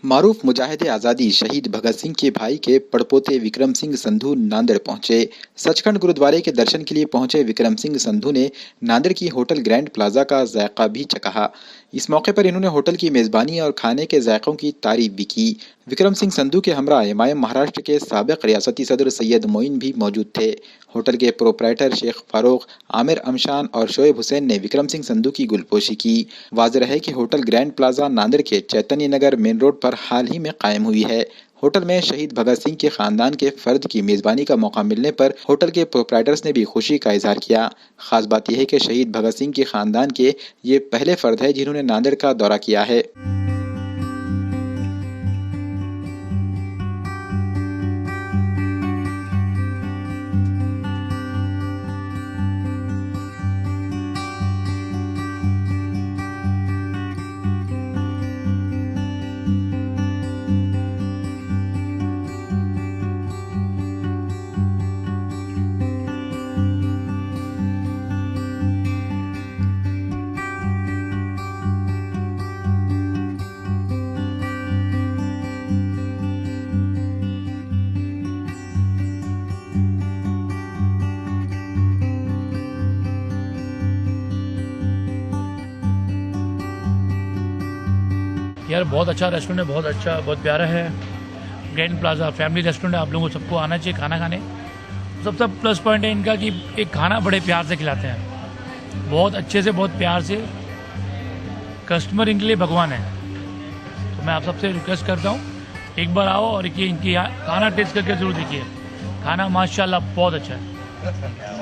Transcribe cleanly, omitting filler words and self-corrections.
मारूफ मुजाहिद आज़ादी शहीद भगत सिंह के भाई के पड़पोते विक्रम सिंह संधू नांदेड़ पहुंचे। सचखंड गुरुद्वारे के दर्शन के लिए पहुंचे विक्रम सिंह संधू ने नांदेड़ की होटल ग्रैंड प्लाजा का जायका भी चखा। इस मौके पर इन्होंने होटल की मेजबानी और खाने के जायकों की तारीफ भी की। विक्रम सिंह संधू के हमरा एमआईएम महाराष्ट्र के साबिक रियासती सदर सैयद मोइन भी मौजूद थे। होटल के प्रोप्राइटर शेख फारूक, आमिर अमशान और शोएब हुसैन ने विक्रम सिंह संधू की गुलपोशी की। वाज़ेह रहे कि होटल ग्रैंड प्लाजा नांदेड़ के चैतन्य नगर मेन रोड पर हाल ही में कायम हुई है। होटल में शहीद भगत सिंह के खानदान के फर्द की मेजबानी का मौका मिलने पर होटल के प्रोप्राइटर्स ने भी खुशी का इजहार किया। खास बात यह है कि शहीद भगत सिंह के खानदान के ये पहले फर्द है जिन्होंने नांदेड़ का दौरा किया है। यार बहुत अच्छा रेस्टोरेंट है, बहुत अच्छा, बहुत प्यारा है। ग्रैंड प्लाजा फैमिली रेस्टोरेंट है, आप लोगों को सबको आना चाहिए खाना खाने। सबसे प्लस पॉइंट है इनका कि एक खाना बड़े प्यार से खिलाते हैं, बहुत अच्छे से, बहुत प्यार से। कस्टमर इनके लिए भगवान है। तो मैं आप सबसे रिक्वेस्ट करता हूँ एक बार आओ और इनकी खाना टेस्ट करके ज़रूर देखिए। खाना माशाल्लाह बहुत अच्छा है।